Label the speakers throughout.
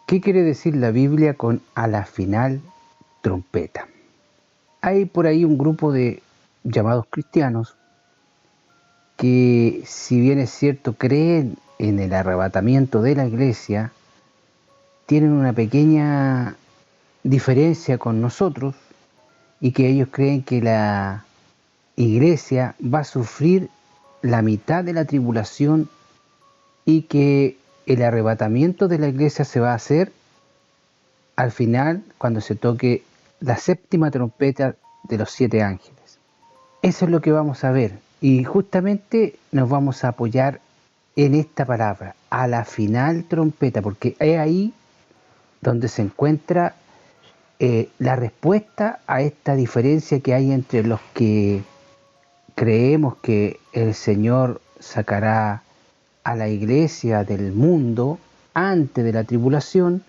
Speaker 1: ¿Qué quiere decir la Biblia con a la final trompeta? Hay por ahí un grupo de llamados cristianos que, si bien es cierto, creen en el arrebatamiento de la iglesia, tienen una pequeña diferencia con nosotros y que ellos creen que la iglesia va a sufrir la mitad de la tribulación y que el arrebatamiento de la iglesia se va a hacer al final cuando se toque la séptima trompeta de los 7 ángeles. Eso es lo que vamos a ver y justamente nos vamos a apoyar en esta palabra, a la final trompeta, porque es ahí donde se encuentra la respuesta a esta diferencia que hay entre los que creemos que el Señor sacará a la iglesia del mundo antes de la tribulación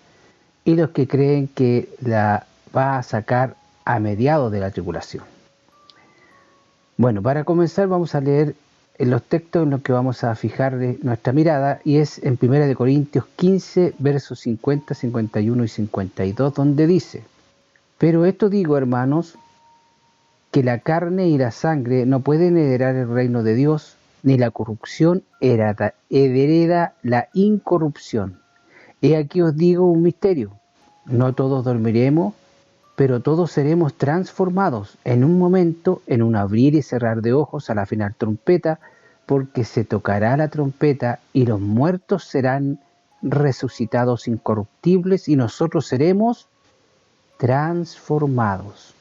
Speaker 1: y los que creen que la va a sacar a mediados de la tribulación. Bueno, para comenzar vamos a leer los textos en los que vamos a fijar nuestra mirada, y es en 1 Corintios 15, versos 50, 51 y 52, donde dice: Pero esto digo, hermanos, que la carne y la sangre no pueden heredar el reino de Dios, ni la corrupción hereda la incorrupción. He aquí os digo un misterio: no todos dormiremos, pero todos seremos transformados en un momento, en un abrir y cerrar de ojos, a la final trompeta, porque se tocará la trompeta y los muertos serán resucitados incorruptibles y nosotros seremos transformados.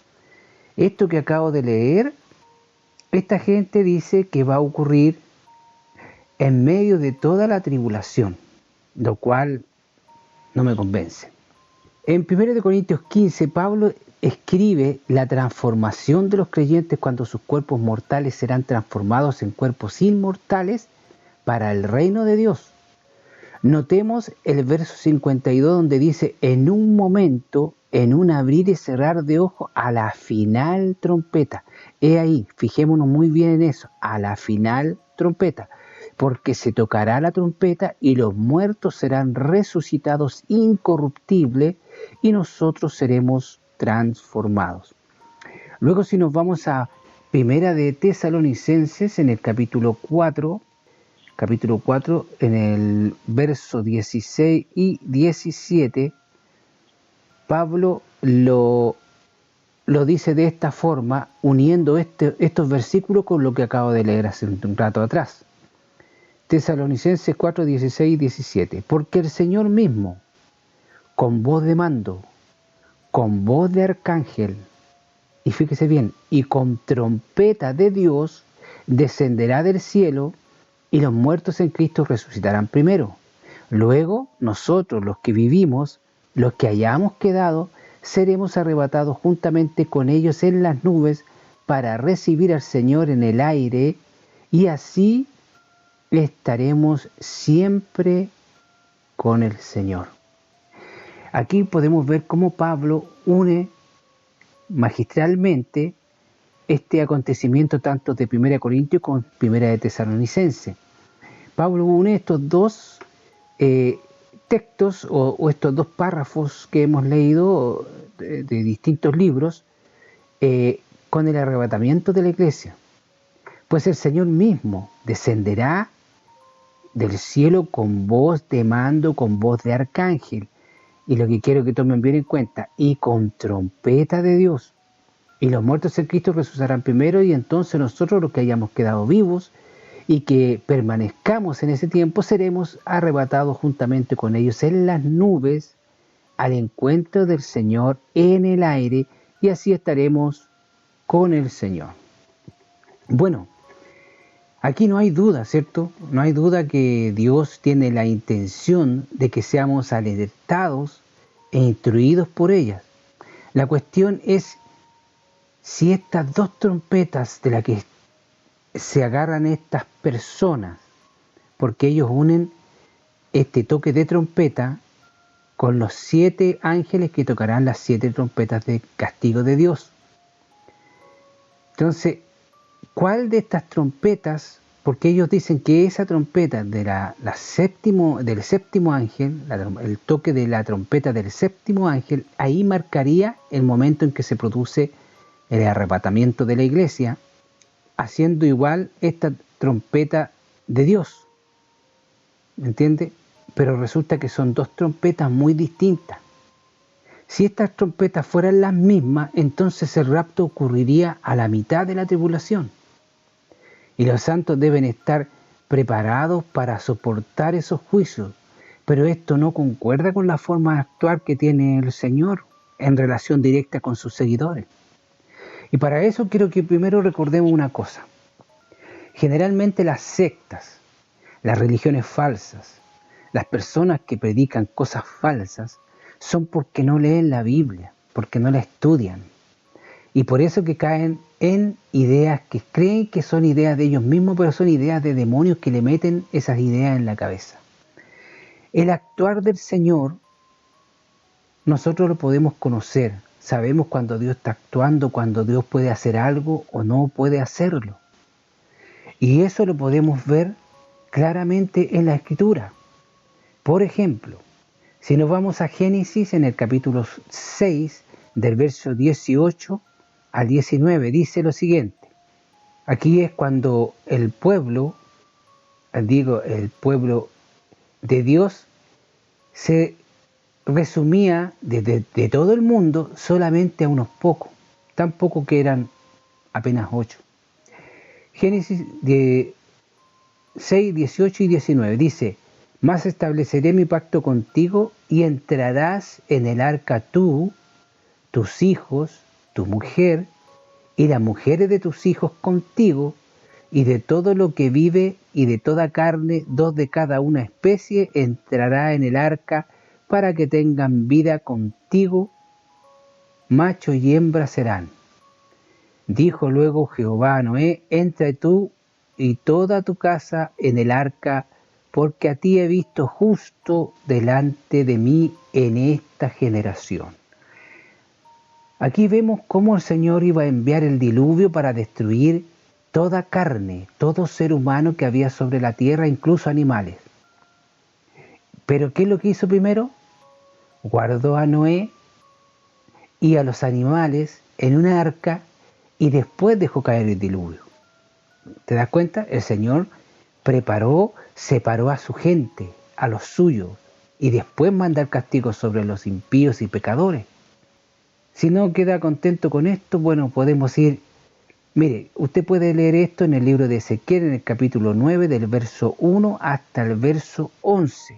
Speaker 1: Esto que acabo de leer, esta gente dice que va a ocurrir en medio de toda la tribulación, lo cual no me convence. En 1 Corintios 15, Pablo escribe la transformación de los creyentes cuando sus cuerpos mortales serán transformados en cuerpos inmortales para el reino de Dios. Notemos el verso 52 donde dice: en un momento, en un abrir y cerrar de ojos, a la final trompeta. He ahí, fijémonos muy bien en eso, a la final trompeta, porque se tocará la trompeta y los muertos serán resucitados incorruptibles y nosotros seremos transformados. Luego, si nos vamos a Primera de Tesalonicenses, en el capítulo 4, en el verso 16 y 17, Pablo lo dice de esta forma, uniendo estos versículos con lo que acabo de leer hace un rato atrás. Tesalonicenses 4, 16 y 17. Porque el Señor mismo, con voz de mando, con voz de arcángel, y fíjese bien, y con trompeta de Dios, descenderá del cielo, y los muertos en Cristo resucitarán primero. Luego, nosotros, los que vivimos, los que hayamos quedado, seremos arrebatados juntamente con ellos en las nubes para recibir al Señor en el aire, y así estaremos siempre con el Señor. Aquí podemos ver cómo Pablo une magistralmente este acontecimiento tanto de 1 Corintios como 1 de Tesalonicenses. Pablo une estos dos textos o estos dos párrafos que hemos leído de distintos libros con el arrebatamiento de la iglesia. Pues el Señor mismo descenderá del cielo con voz de mando, con voz de arcángel, y lo que quiero que tomen bien en cuenta, y con trompeta de Dios, y los muertos en Cristo resucitarán primero, y entonces nosotros, los que hayamos quedado vivos y que permanezcamos en ese tiempo, seremos arrebatados juntamente con ellos en las nubes al encuentro del Señor en el aire, y así estaremos con el Señor. Bueno, aquí no hay duda, ¿cierto? No hay duda que Dios tiene la intención de que seamos alertados e instruidos por ellas. La cuestión es si estas dos trompetas de las que se agarran estas personas, porque ellos unen este toque de trompeta con los 7 ángeles que tocarán las 7 trompetas de castigo de Dios. Entonces, ¿cuál de estas trompetas porque ellos dicen que esa trompeta de del séptimo ángel, el toque de la trompeta del séptimo ángel, ahí marcaría el momento en que se produce el arrebatamiento de la iglesia, haciendo igual esta trompeta de Dios, ¿me entiende? Pero resulta que son dos trompetas muy distintas. Si estas trompetas fueran las mismas, entonces el rapto ocurriría a la mitad de la tribulación. Y los santos deben estar preparados para soportar esos juicios. Pero esto no concuerda con la forma de actuar que tiene el Señor en relación directa con sus seguidores. Y para eso quiero que primero recordemos una cosa. Generalmente las sectas, las religiones falsas, las personas que predican cosas falsas, son porque no leen la Biblia, porque no la estudian. Y por eso que caen en ideas que creen que son ideas de ellos mismos, pero son ideas de demonios que le meten esas ideas en la cabeza. El actuar del Señor, nosotros lo podemos conocer. Sabemos cuando Dios está actuando, cuando Dios puede hacer algo o no puede hacerlo. Y eso lo podemos ver claramente en la Escritura. Por ejemplo, si nos vamos a Génesis en el capítulo 6, del verso 18 al 19, dice lo siguiente. Aquí es cuando el pueblo de Dios se resumía de todo el mundo solamente a unos pocos, tan pocos que eran apenas 8. Génesis 6, 18 y 19 dice: Mas estableceré mi pacto contigo y entrarás en el arca tú, tus hijos, tu mujer y las mujeres de tus hijos contigo, y de todo lo que vive y de toda carne, 2 de cada una especie entrará en el arca para que tengan vida contigo, macho y hembra serán. Dijo luego Jehová a Noé: entra tú y toda tu casa en el arca, porque a ti he visto justo delante de mí en esta generación. Aquí vemos cómo el Señor iba a enviar el diluvio para destruir toda carne, todo ser humano que había sobre la tierra, incluso animales. Pero ¿qué es lo que hizo primero? Guardó a Noé y a los animales en una arca y después dejó caer el diluvio. ¿Te das cuenta? El Señor separó a su gente, a los suyos, y después manda el castigo sobre los impíos y pecadores. Si no queda contento con esto, bueno, podemos ir. Mire, usted puede leer esto en el libro de Ezequiel, en el capítulo 9, del verso 1 hasta el verso 11.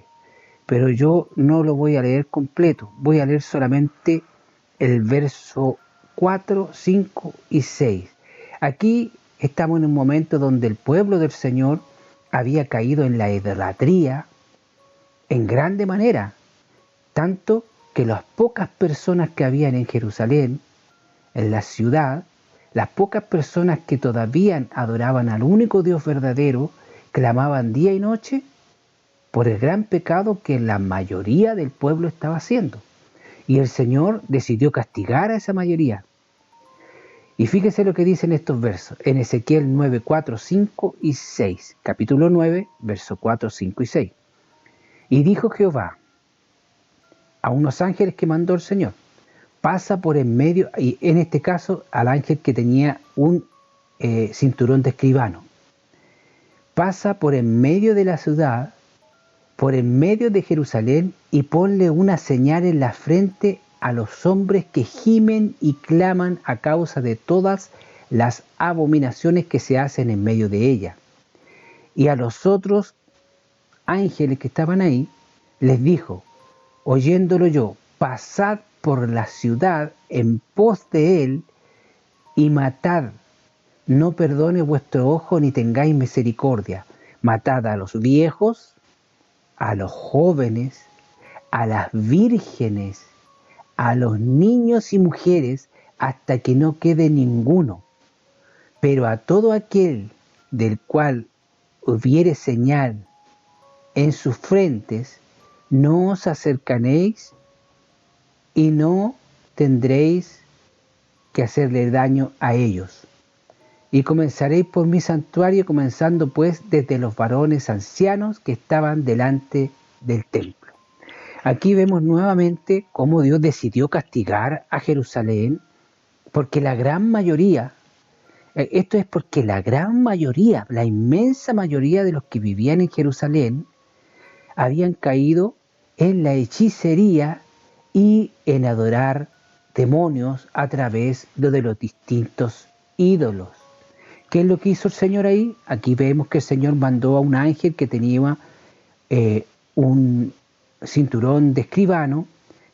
Speaker 1: Pero yo no lo voy a leer completo, voy a leer solamente el verso 4, 5 y 6. Aquí estamos en un momento donde el pueblo del Señor había caído en la idolatría en grande manera, tanto que las pocas personas que habían en Jerusalén, en la ciudad, las pocas personas que todavía adoraban al único Dios verdadero, clamaban día y noche por el gran pecado que la mayoría del pueblo estaba haciendo. Y el Señor decidió castigar a esa mayoría. Y fíjese lo que dicen estos versos, en Ezequiel 9, 4, 5 y 6, capítulo 9, versos 4, 5 y 6. Y dijo Jehová a unos ángeles que mandó el Señor: pasa por en medio, y en este caso al ángel que tenía un cinturón de escribano, pasa por en medio de la ciudad, por en medio de Jerusalén, y ponle una señal en la frente a los hombres que gimen y claman a causa de todas las abominaciones que se hacen en medio de ella. Y a los otros ángeles que estaban ahí, les dijo, oyéndolo yo: pasad por la ciudad en pos de él y matad, no perdone vuestro ojo ni tengáis misericordia, matad a los viejos, a los jóvenes, a las vírgenes, a los niños y mujeres, hasta que no quede ninguno. Pero a todo aquel del cual hubiere señal en sus frentes, no os acercaréis y no tendréis que hacerle daño a ellos. y comenzaréis por mi santuario, comenzando pues desde los varones ancianos que estaban delante del templo. Aquí vemos nuevamente cómo Dios decidió castigar a Jerusalén, porque la gran mayoría, esto es porque la gran mayoría, la inmensa mayoría de los que vivían en Jerusalén, habían caído en la hechicería y en adorar demonios a través de los distintos ídolos. ¿Qué es lo que hizo el Señor ahí? Aquí vemos que el Señor mandó a un ángel que tenía un cinturón de escribano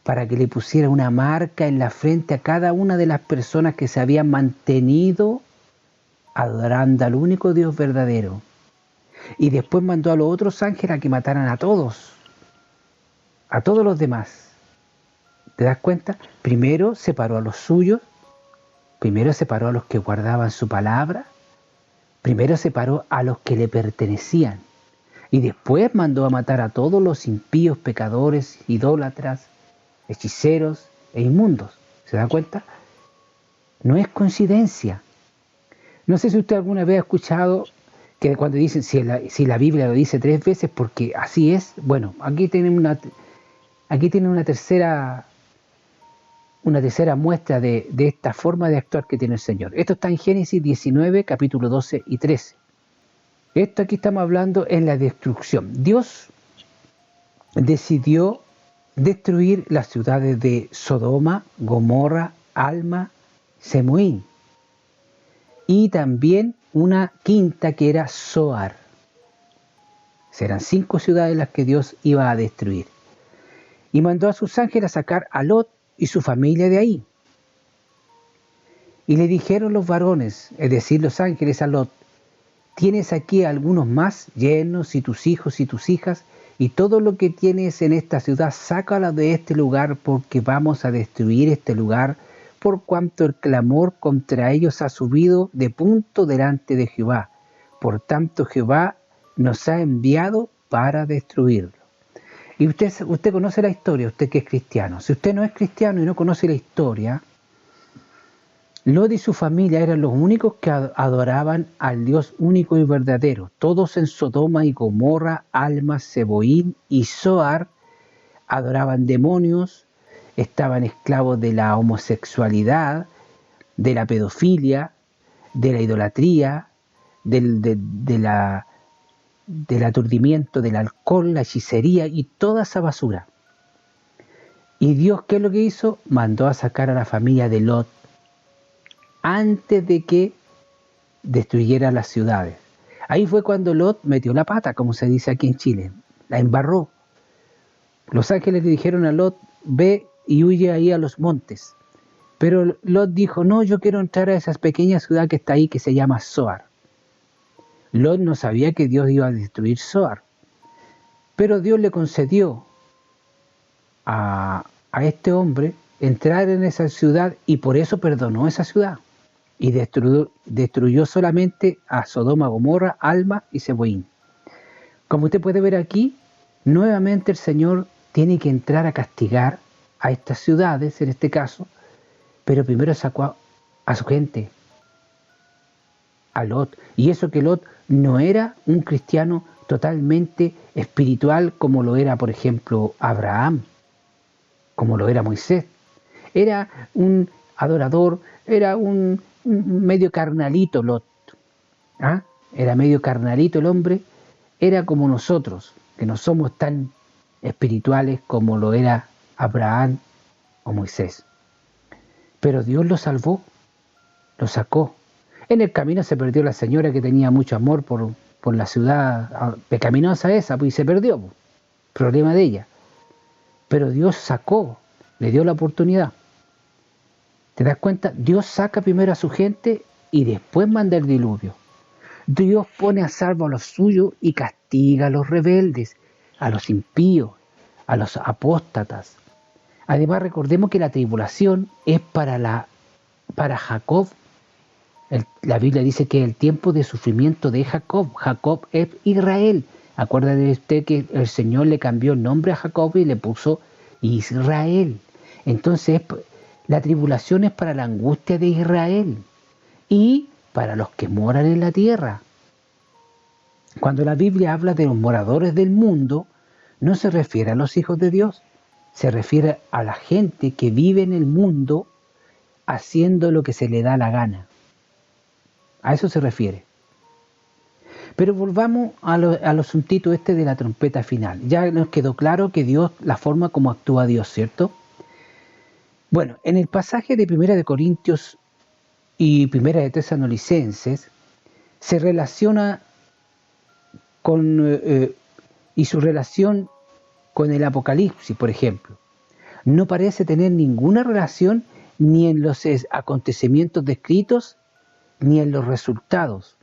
Speaker 1: para que le pusiera una marca en la frente a cada una de las personas que se habían mantenido adorando al único Dios verdadero. Y después mandó a los otros ángeles a que mataran a todos los demás. ¿Te das cuenta? Primero separó a los suyos, primero separó a los que guardaban su palabra, primero separó a los que le pertenecían y después mandó a matar a todos los impíos, pecadores, idólatras, hechiceros e inmundos. ¿Se da cuenta? No es coincidencia. No sé si usted alguna vez ha escuchado que cuando dicen si la Biblia lo dice 3 veces porque así es. Bueno, aquí tienen una tercera muestra de esta forma de actuar que tiene el Señor. Esto está en Génesis 19, capítulo 12 y 13. Esto aquí estamos hablando en la destrucción. Dios decidió destruir las ciudades de Sodoma, Gomorra, Alma, Semoín y también una quinta que era Zoar. Serán 5 ciudades las que Dios iba a destruir. Y mandó a sus ángeles a sacar a Lot y su familia de ahí. Y le dijeron los varones, es decir, los ángeles a Lot: tienes aquí a algunos más yernos y tus hijos y tus hijas, y todo lo que tienes en esta ciudad, sácalo de este lugar, porque vamos a destruir este lugar, por cuanto el clamor contra ellos ha subido de punto delante de Jehová. Por tanto, Jehová nos ha enviado para destruirlo. Y usted conoce la historia, usted que es cristiano. Si usted no es cristiano y no conoce la historia, Lot y su familia eran los únicos que adoraban al Dios único y verdadero. Todos en Sodoma y Gomorra, Alma, Seboín y Zoar adoraban demonios, estaban esclavos de la homosexualidad, de la pedofilia, de la idolatría, del aturdimiento del alcohol, la hechicería y toda esa basura. Y Dios, ¿qué es lo que hizo? Mandó a sacar a la familia de Lot antes de que destruyera las ciudades. Ahí fue cuando Lot metió la pata, como se dice aquí en Chile, la embarró. Los ángeles le dijeron a Lot: ve y huye ahí a los montes. Pero Lot dijo: no, yo quiero entrar a esa pequeña ciudad que está ahí, que se llama Zoar. Lot no sabía que Dios iba a destruir Zoar, pero Dios le concedió a este hombre entrar en esa ciudad y por eso perdonó esa ciudad y destruyó solamente a Sodoma, Gomorra, Alma y Seboín. Como usted puede ver aquí, nuevamente el Señor tiene que entrar a castigar a estas ciudades, en este caso, pero primero sacó a su gente, a Lot. Y eso que Lot no era un cristiano totalmente espiritual como lo era, por ejemplo, Abraham, como lo era Moisés. Era un adorador, era un medio carnalito Lot. ¿Ah? Era medio carnalito el hombre, era como nosotros, que no somos tan espirituales como lo era Abraham o Moisés. Pero Dios lo salvó, lo sacó. En el camino se perdió la señora que tenía mucho amor por la ciudad pecaminosa esa, pues, y se perdió, pues, problema de ella. Pero Dios sacó, le dio la oportunidad. ¿Te das cuenta? Dios saca primero a su gente y después manda el diluvio. Dios pone a salvo a los suyos y castiga a los rebeldes, a los impíos, a los apóstatas. Además, recordemos que la tribulación es para Jacob. La Biblia dice que el tiempo de sufrimiento de Jacob. Jacob es Israel. Acuérdate usted que el Señor le cambió el nombre a Jacob y le puso Israel. Entonces, la tribulación es para la angustia de Israel y para los que moran en la tierra. Cuando la Biblia habla de los moradores del mundo, no se refiere a los hijos de Dios, se refiere a la gente que vive en el mundo haciendo lo que se le da la gana. A eso se refiere. Pero volvamos al asuntito este de la trompeta final. Ya nos quedó claro que Dios, la forma como actúa Dios, ¿cierto? Bueno, en el pasaje de Primera de Corintios y Primera de Tesalonicenses se relaciona con y su relación con el Apocalipsis, por ejemplo, no parece tener ninguna relación ni en los acontecimientos descritos ni en los resultados.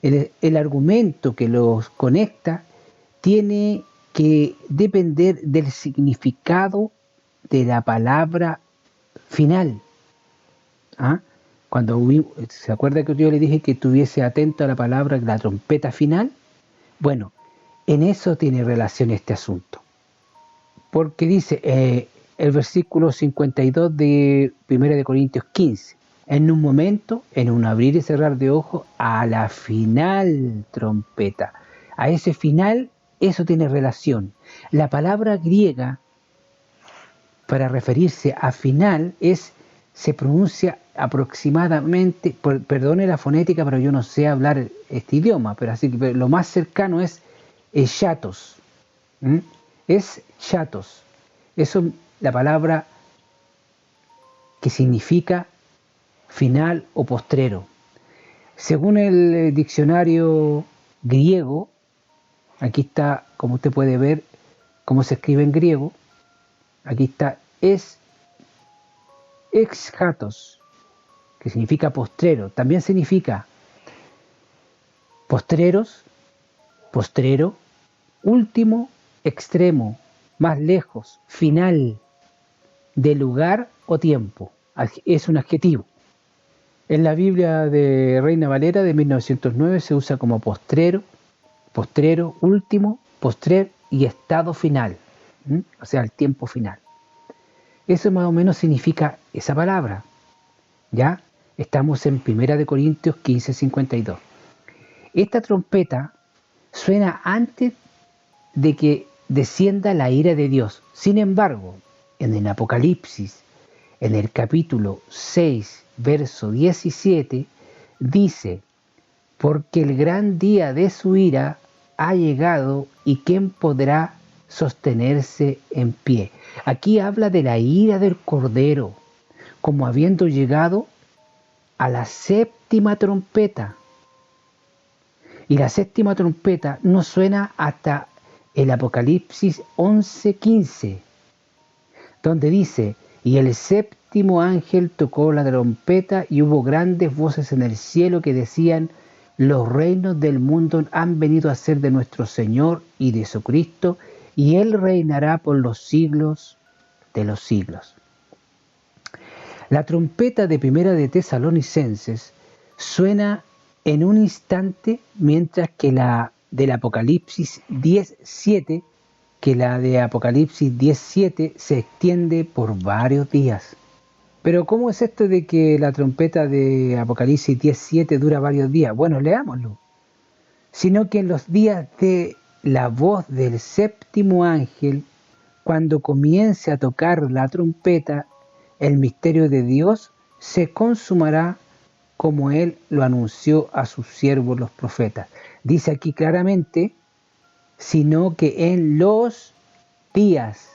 Speaker 1: El argumento que los conecta tiene que depender del significado de la palabra final. ¿Ah? ¿Se acuerda que yo le dije que estuviese atento a la palabra, la trompeta final? Bueno, en eso tiene relación este asunto. Porque dice el versículo 52 de 1 de Corintios 15, en un momento, en un abrir y cerrar de ojos, a la final trompeta. A ese final, eso tiene relación. La palabra griega para referirse a final se pronuncia aproximadamente, perdone la fonética, pero yo no sé hablar este idioma, pero así que lo más cercano es chatos. Es chatos. Eso es la palabra que significa final o postrero. Según el diccionario griego, aquí está, como usted puede ver, cómo se escribe en griego, aquí está ex chatos, que significa postrero. También significa postreros, postrero, último, extremo, más lejos, final, de lugar o tiempo. Es un adjetivo. En la Biblia de Reina Valera de 1909 se usa como postrero, postrero, último, postrer y estado final. O sea, el tiempo final. Eso más o menos significa esa palabra. ¿Ya? Estamos en 1 de Corintios 15:52. Esta trompeta suena antes de que descienda la ira de Dios. Sin embargo, en el Apocalipsis, en el capítulo 6, verso 17, dice, porque el gran día de su ira ha llegado y ¿quién podrá sostenerse en pie? Aquí habla de la ira del Cordero, como habiendo llegado a la séptima trompeta. Y la séptima trompeta no suena hasta el Apocalipsis 11:15, donde dice, y el séptimo ángel tocó la trompeta y hubo grandes voces en el cielo que decían, los reinos del mundo han venido a ser de nuestro Señor y de su Cristo, y Él reinará por los siglos de los siglos. La trompeta de Primera de Tesalonicenses suena en un instante, mientras que la del Apocalipsis 10:7, que la de Apocalipsis 10:7 se extiende por varios días. Pero ¿cómo es esto de que la trompeta de Apocalipsis 10:7 dura varios días? Bueno, leámoslo. Sino que en los días de la voz del séptimo ángel, cuando comience a tocar la trompeta, el misterio de Dios se consumará como Él lo anunció a sus siervos los profetas. Dice aquí claramente, sino que en los días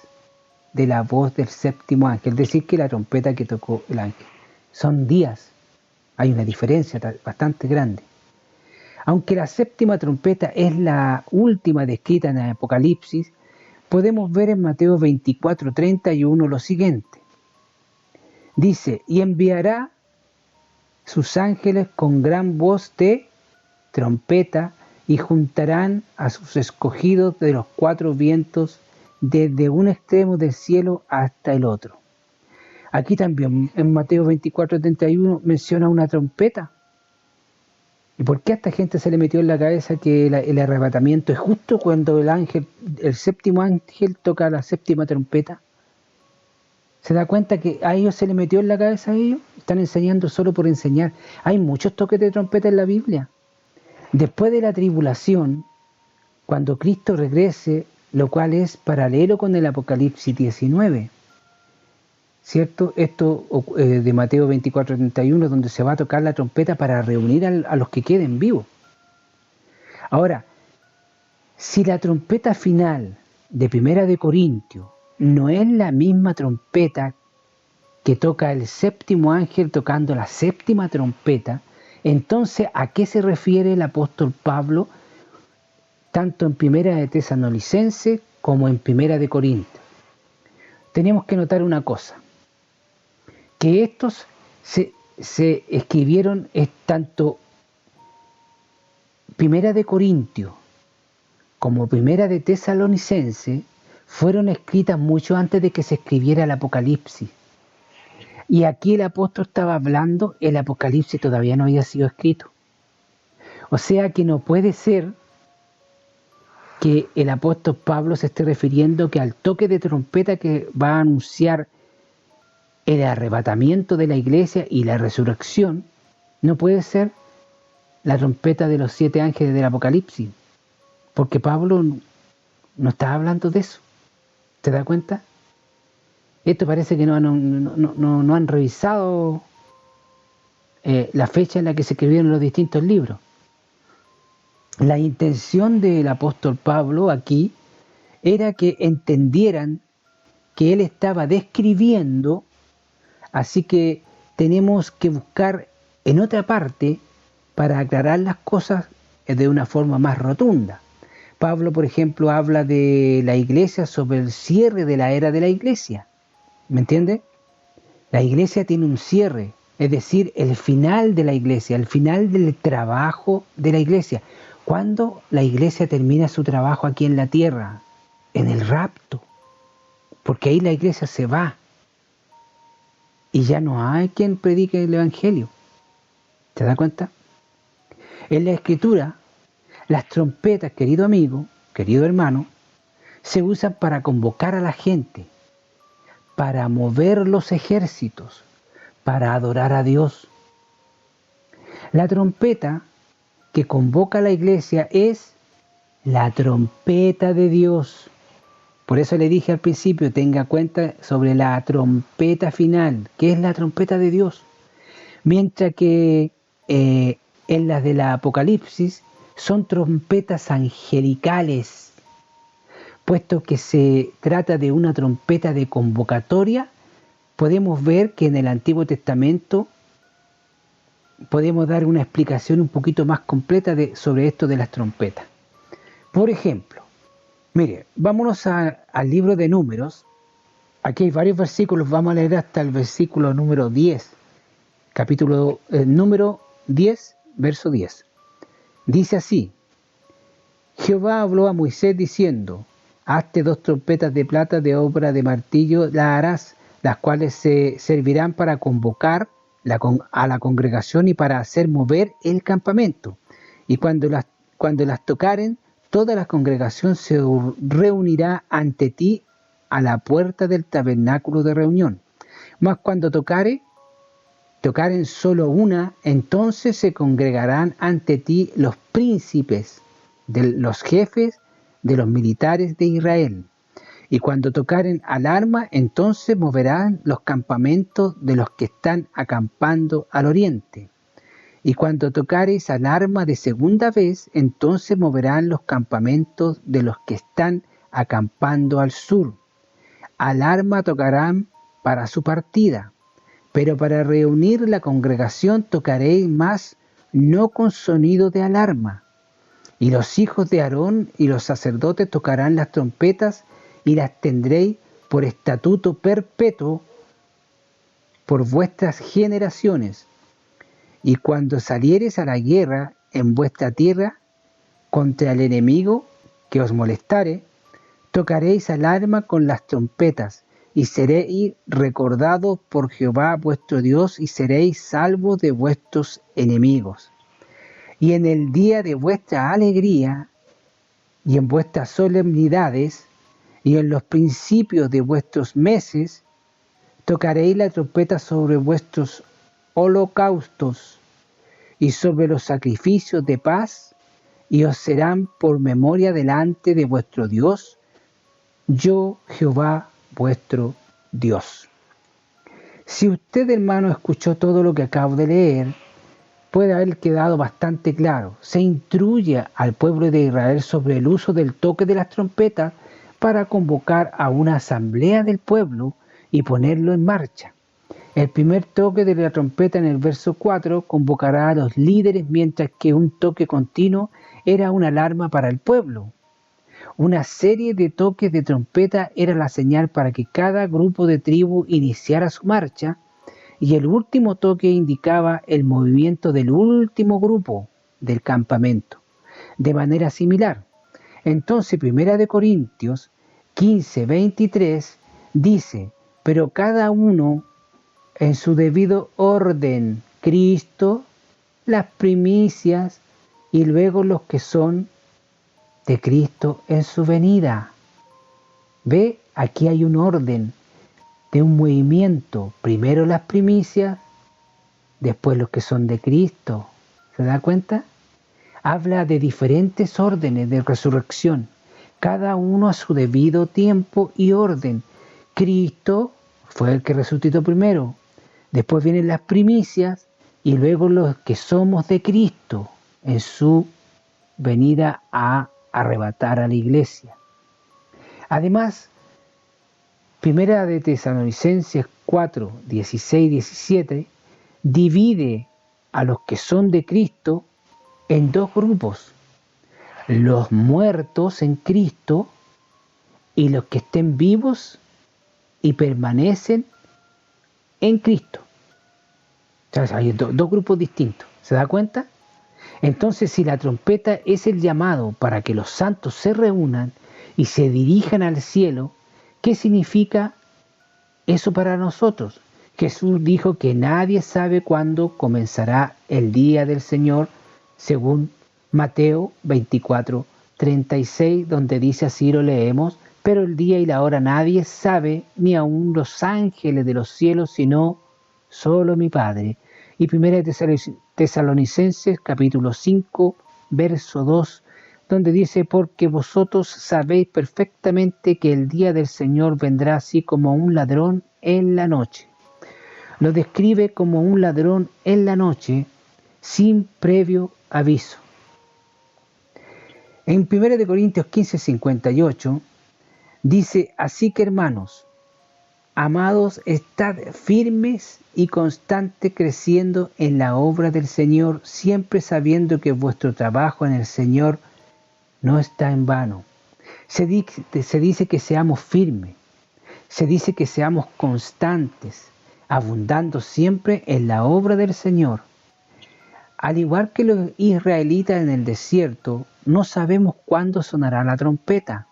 Speaker 1: de la voz del séptimo ángel, es decir, que la trompeta que tocó el ángel. Son días. Hay una diferencia bastante grande. Aunque la séptima trompeta es la última descrita en el Apocalipsis, podemos ver en Mateo 24:31 lo siguiente. Dice, y enviará sus ángeles con gran voz de trompeta y juntarán a sus escogidos de los cuatro vientos desde un extremo del cielo hasta el otro. Aquí también en Mateo 24:31 menciona una trompeta. ¿Y por qué a esta gente se le metió en la cabeza que el arrebatamiento es justo cuando el séptimo ángel toca la séptima trompeta? ¿Se da cuenta que a ellos se les metió en la cabeza a ellos? Están enseñando solo por enseñar. Hay muchos toques de trompeta en la Biblia. Después de la tribulación, cuando Cristo regrese, lo cual es paralelo con el Apocalipsis 19, ¿cierto? Esto de Mateo 24:31, donde se va a tocar la trompeta para reunir a los que queden vivos. Ahora, si la trompeta final de Primera de Corintios no es la misma trompeta que toca el séptimo ángel tocando la séptima trompeta, entonces ¿a qué se refiere el apóstol Pablo tanto en Primera de Tesalonicenses como en Primera de Corintios? Tenemos que notar una cosa, que estos se escribieron tanto Primera de Corintios como Primera de Tesalonicenses fueron escritas mucho antes de que se escribiera el Apocalipsis. Y aquí el apóstol estaba hablando, el Apocalipsis todavía no había sido escrito. O sea que no puede ser que el apóstol Pablo se esté refiriendo que al toque de trompeta que va a anunciar el arrebatamiento de la iglesia y la resurrección, no puede ser la trompeta de los 7 ángeles del Apocalipsis, porque Pablo no está hablando de eso. ¿Te das cuenta? Esto parece que no han revisado la fecha en la que se escribieron los distintos libros. La intención del apóstol Pablo aquí era que entendieran que él estaba describiendo, así que tenemos que buscar en otra parte para aclarar las cosas de una forma más rotunda. Pablo, por ejemplo, habla de la iglesia sobre el cierre de la era de la iglesia. ¿Me entiende? La iglesia tiene un cierre, es decir, el final de la iglesia, el final del trabajo de la iglesia. ¿Cuándo la iglesia termina su trabajo aquí en la tierra? En el rapto. Porque ahí la iglesia se va. Y ya no hay quien predique el evangelio. ¿Te das cuenta? En la escritura, las trompetas, querido amigo, querido hermano, se usan para convocar a la gente, para mover los ejércitos, para adorar a Dios. La trompeta que convoca a la iglesia es la trompeta de Dios. Por eso le dije al principio, tenga cuenta sobre la trompeta final, que es la trompeta de Dios. Mientras que en las de la Apocalipsis son trompetas angelicales, puesto que se trata de una trompeta de convocatoria. Podemos ver que en el Antiguo Testamento podemos dar una explicación un poquito más completa sobre esto de las trompetas. Por ejemplo, mire, vámonos al libro de Números. Aquí hay varios versículos, vamos a leer hasta el versículo número 10, capítulo número 10, verso 10. Dice así: Jehová habló a Moisés diciendo: hazte 2 trompetas de plata de obra de martillo, las harás, las cuales se servirán para convocar a la congregación y para hacer mover el campamento. Y cuando las tocaren, toda la congregación se reunirá ante ti a la puerta del tabernáculo de reunión. Mas cuando tocaren solo una, entonces se congregarán ante ti los príncipes, los jefes de los militares de Israel. Y cuando tocaren alarma, entonces moverán los campamentos de los que están acampando al oriente. Y cuando tocareis alarma de segunda vez, entonces moverán los campamentos de los que están acampando al sur. Alarma tocarán para su partida, pero para reunir la congregación tocaréis más, no con sonido de alarma. Y los hijos de Aarón y los sacerdotes tocarán las trompetas y las tendréis por estatuto perpetuo por vuestras generaciones. Y cuando saliereis a la guerra en vuestra tierra contra el enemigo que os molestare, tocaréis alarma con las trompetas, y seréis recordados por Jehová vuestro Dios, y seréis salvos de vuestros enemigos. Y en el día de vuestra alegría, y en vuestras solemnidades, y en los principios de vuestros meses, Tocaréis la trompeta sobre vuestros holocaustos y sobre los sacrificios de paz, y os serán por memoria delante de vuestro Dios, yo Jehová vuestro Dios. Si usted, hermano, escuchó todo lo que acabo de leer, puede haber quedado bastante claro. Se instruye al pueblo de Israel sobre el uso del toque de las trompetas para convocar a una asamblea del pueblo y ponerlo en marcha. El primer toque de la trompeta en el verso 4 convocará a los líderes, mientras que un toque continuo era una alarma para el pueblo. Una serie de toques de trompeta era la señal para que cada grupo de tribu iniciara su marcha, y el último toque indicaba el movimiento del último grupo del campamento. De manera similar, entonces 1 Corintios 15:23 dice: pero cada uno en su debido orden, Cristo, las primicias, y luego los que son de Cristo en su venida. Ve, aquí hay un orden de un movimiento. Primero las primicias, después los que son de Cristo. ¿Se da cuenta? Habla de diferentes órdenes de resurrección, cada uno a su debido tiempo y orden. Cristo fue el que resucitó primero, después vienen las primicias y luego los que somos de Cristo en su venida a arrebatar a la iglesia. Además, Primera de Tesalonicenses 4, 16, 17 divide a los que son de Cristo en dos grupos: los muertos en Cristo y los que estén vivos y permanecen en Cristo. O sea, hay dos grupos distintos. ¿Se da cuenta? Entonces, si la trompeta es el llamado para que los santos se reúnan y se dirijan al cielo, ¿qué significa eso para nosotros? Jesús dijo que nadie sabe cuándo comenzará el día del Señor, según Mateo 24:36, donde dice, así lo leemos: pero el día y la hora nadie sabe, ni aun los ángeles de los cielos, sino solo mi Padre. Y 1 Tesalonicenses capítulo 5, verso 2, donde dice: porque vosotros sabéis perfectamente que el día del Señor vendrá así como un ladrón en la noche. Lo describe como un ladrón en la noche, sin previo aviso. En 1 Corintios 15:58 dice: así que, hermanos, amados, estad firmes y constantes, creciendo en la obra del Señor, siempre sabiendo que vuestro trabajo en el Señor no está en vano. Se dice que seamos firmes, se dice que seamos constantes, abundando siempre en la obra del Señor. Al igual que los israelitas en el desierto, no sabemos cuándo sonará la trompeta,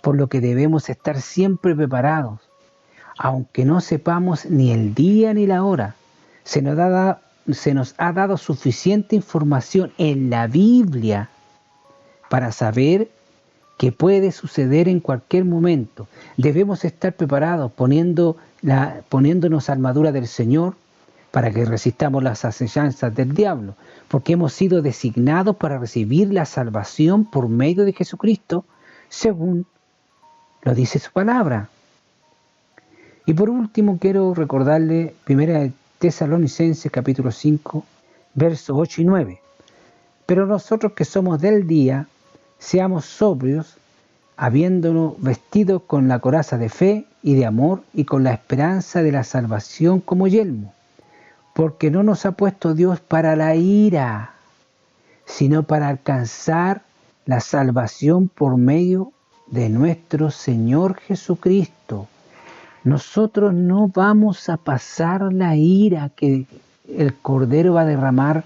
Speaker 1: por lo que debemos estar siempre preparados. Aunque no sepamos ni el día ni la hora, se nos ha dado suficiente información en la Biblia para saber que puede suceder en cualquier momento. Debemos estar preparados poniéndonos armadura del Señor para que resistamos las acechanzas del diablo, porque hemos sido designados para recibir la salvación por medio de Jesucristo, según lo dice su palabra. Y por último quiero recordarle 1 Tesalonicenses capítulo 5, versos 8 y 9. Pero nosotros que somos del día, seamos sobrios, habiéndonos vestidos con la coraza de fe y de amor y con la esperanza de la salvación como yelmo. Porque no nos ha puesto Dios para la ira, sino para alcanzar la salvación por medio de nuestro Señor Jesucristo. Nosotros no vamos a pasar la ira que el Cordero va a derramar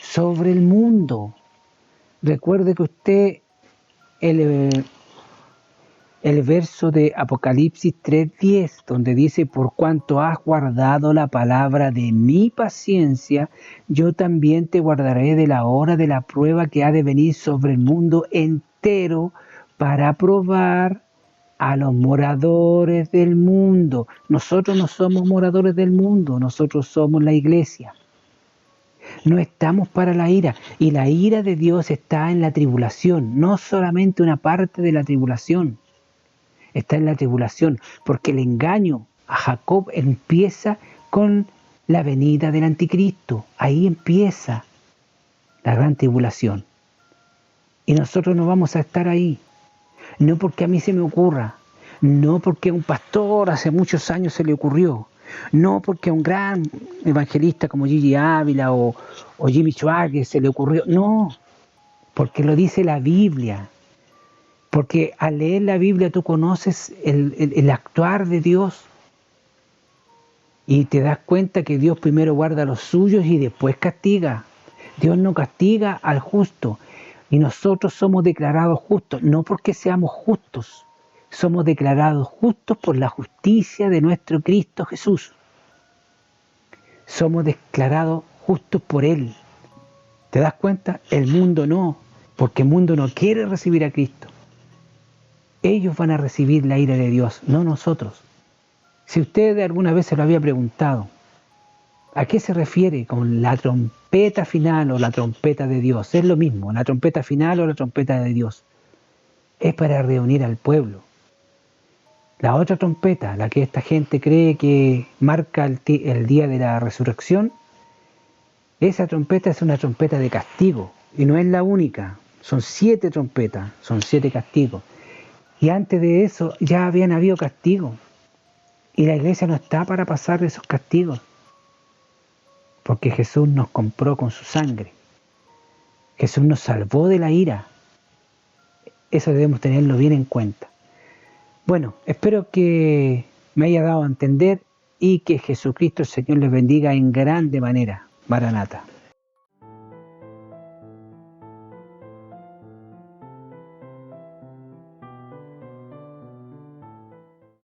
Speaker 1: sobre el mundo. Recuerde que usted el verso de Apocalipsis 3:10, donde dice: por cuanto has guardado la palabra de mi paciencia, yo también te guardaré de la hora de la prueba que ha de venir sobre el mundo entero para probar a los moradores del mundo. Nosotros no somos moradores del mundo, nosotros somos la iglesia. No estamos para la ira, y la ira de Dios está en la tribulación, no solamente una parte de la tribulación, está en la tribulación, porque el engaño a Jacob empieza con la venida del anticristo, ahí empieza la gran tribulación. Y nosotros no vamos a estar ahí, no porque a mí se me ocurra, no porque a un pastor hace muchos años se le ocurrió, no porque a un gran evangelista como Gigi Ávila o Jimmy Schwager se le ocurrió, no, porque lo dice la Biblia, porque al leer la Biblia tú conoces el actuar de Dios y te das cuenta que Dios primero guarda a los suyos y después castiga. Dios no castiga al justo y nosotros somos declarados justos, no porque seamos justos, somos declarados justos por la justicia de nuestro Cristo Jesús. Somos declarados justos por Él. ¿Te das cuenta? El mundo no, porque el mundo no quiere recibir a Cristo. Ellos van a recibir la ira de Dios, no nosotros. Si usted alguna vez se lo había preguntado, ¿a qué se refiere con la trompeta final o la trompeta de Dios? Es lo mismo, la trompeta final o la trompeta de Dios. Es para reunir al pueblo. La otra trompeta, la que esta gente cree que marca el día de la resurrección, esa trompeta es una trompeta de castigo y no es la única. Son 7 trompetas, son 7 castigos. Y antes de eso ya habían habido castigos. Y la iglesia no está para pasar esos castigos. Porque Jesús nos compró con su sangre. Jesús nos salvó de la ira. Eso debemos tenerlo bien en cuenta. Bueno, espero que me haya dado a entender y que Jesucristo el Señor les bendiga en grande manera. Maranata.